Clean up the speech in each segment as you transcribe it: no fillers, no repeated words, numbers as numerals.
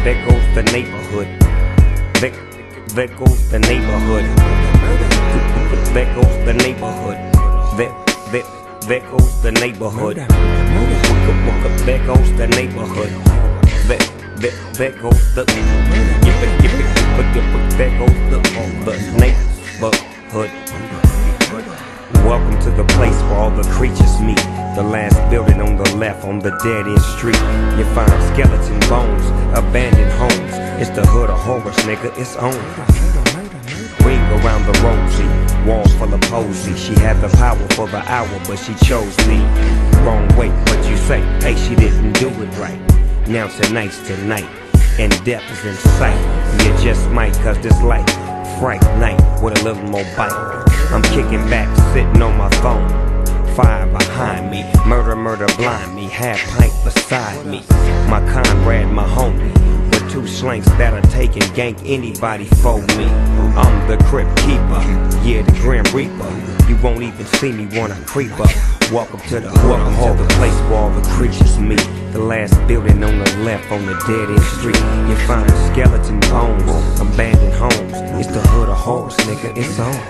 there goes the neighborhood. There goes the neighborhood. There goes the neighborhood. There goes the neighborhood. There goes the neighborhood. There goes the there goes the neighborhood. Welcome to the place where all the creatures meet. The last building on the left on the dead-end street. You find skeleton bones, abandoned homes. It's the hood of horrors, nigga, it's on. Ring around the rosy, wall full of posy. She had the power for the hour, but she chose the wrong way. But you say, hey, she didn't do it right. Now tonight's tonight, and death is in sight. You just might, cause this life, fright night with a little more bite. I'm kicking back, sitting on my phone. Fire behind me, murder blind me. Half pint beside me, my comrade, my homie. With two slinks that'll take and gank anybody for me. I'm the crypt keeper, yeah, the grim reaper. You won't even see me when I creep up. Welcome to the place where all the creatures meet. The last building on the left on the dead-end street. You find skeleton bones, abandoned homes. It's the hood of horrors, nigga, it's on.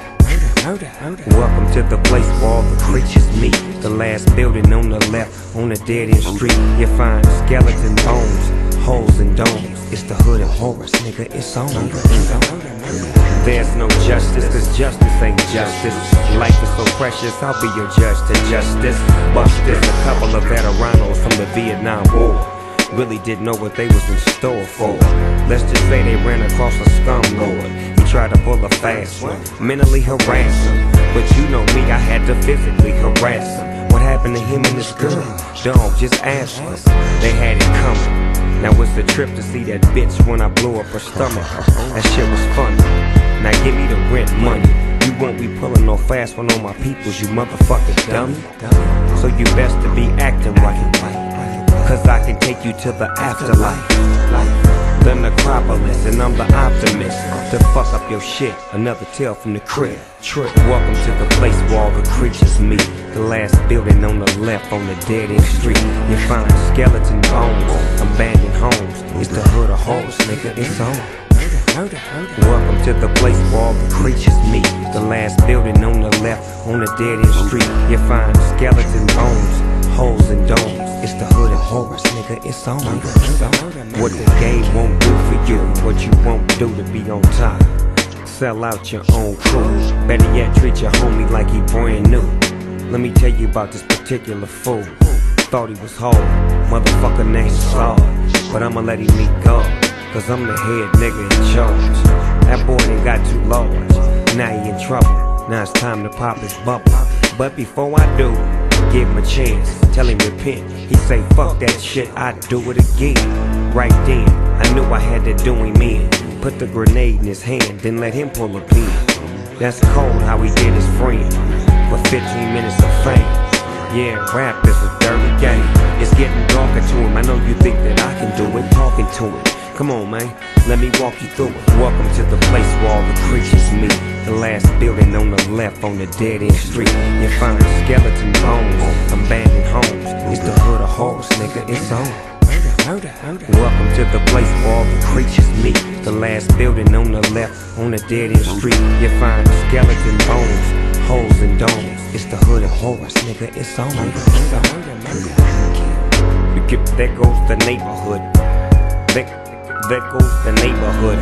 Welcome to the place where all the creatures meet. The last building on the left on the dead-end street. You find skeleton bones, holes and domes. It's the hood of horrors, nigga, it's on. There's no justice, cause justice ain't justice. Life is so precious, I'll be your judge to justice. Bust this, a couple of veteranos from the Vietnam War really didn't know what they was in store for. Let's just say they ran across a scum lord. He tried to pull a fast one, mentally harass him. But you know me, I had to physically harass him. What happened to him and this girl? Dog, just ask them. They had it coming. Now it's a trip to see that bitch when I blew up her stomach. That shit was funny. Now give me the rent money. You won't be pulling no fast one on my peoples, you motherfucking dummy. So you best to be acting right, cause I can take you to the afterlife. The necropolis, and I'm the optimist. To fuck up your shit, another tale from the crib. Welcome to the place where all the creatures meet. The last building on the left on the dead-end street. You find skeleton bones, abandoned homes. It's the hood of horrors, nigga, it's on. Welcome to the place where all the creatures meet. The last building on the left on the dead-end street. You find skeleton bones, holes and domes. It's the hood of horrors, nigga, it's on. What the game won't do for you, what you won't do to be on top. Sell out your own crew. Better yet, treat your homie like he brand new. Let me tell you about this particular fool. Thought he was whole, motherfucker named Saul. But I'ma let him meet God, cause I'm the head nigga in charge. That boy done got too large, now he in trouble. Now it's time to pop his bubble. But before I do, give him a chance, tell him repent. He say fuck that shit, I'd do it again. Right then, I knew I had to do him in. Put the grenade in his hand, then let him pull a pin. That's cold how he did his friend, for 15 minutes of fame. Yeah, rap is a dirty game. It's getting darker to him, I know you think that I can do it, talking to him. Come on, man, let me walk you through it. Welcome to the place where all the creatures meet. The last building on the left on the dead-end street. You find skeleton bones, abandoned homes. It's the hood of horrors, nigga, it's on. Welcome to the place where all the creatures meet. The last building on the left on the dead-end street. You find skeleton bones, holes and domes. It's the hood of horrors, nigga, it's on. There goes the neighborhood. There goes the neighborhood.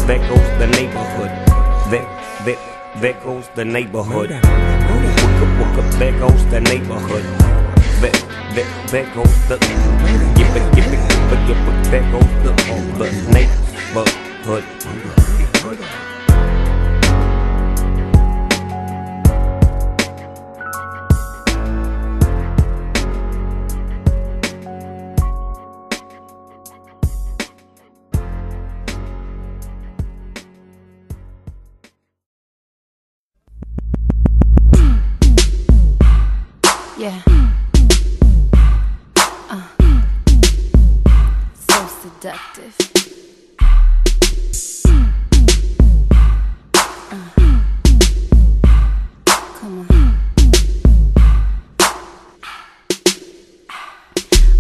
There goes the neighborhood. There goes the neighborhood. There goes the neighborhood. There goes the there goes the neighborhood. Yeah. So seductive.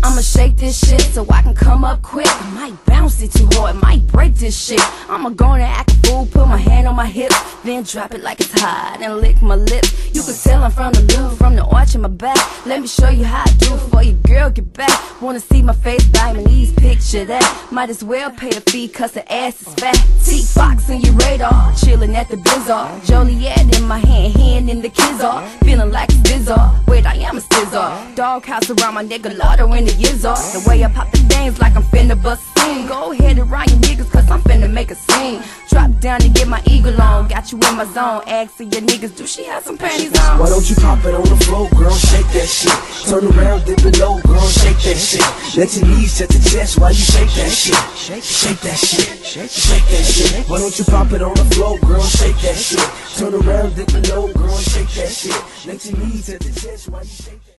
I'ma shake this shit so I can come up quick. I might bounce it too hard, might break this shit. I'ma go and act a fool, put my hand on my hip, then drop it like it's hot and lick my lips. You can tell I'm from the Louvre, from the arch in my back. Let me show you how I do before your girl get back. Wanna see my face, Diamondese, picture that. Might as well pay a fee cause the ass is fat. T-Fox in your radar, chillin' at the Blizzard. Joliet in my hand in the kids are. Feeling like it's bizarre, wait I am a stizzard. Doghouse around my nigga Lotto in the Yizzard. The way I pop the dance like I'm finna bust scene. Go ahead and ride your niggas cause I'm finna make a scene. Drop down and get my eagle on, got you in my zone. Ask for your niggas, do she have some panties on? Why don't you pop it on the floor, girl, shake that shit. Turn around, dip it low, girl, shake that shit. Let your knees touch the chest while you shake that shit. Shake that shit, shake that shit. Why don't you pop it on the floor, girl, shake that shit. Turn around, dip it low, girl, shake that shit. Let your knees touch the chest while you shake that shit.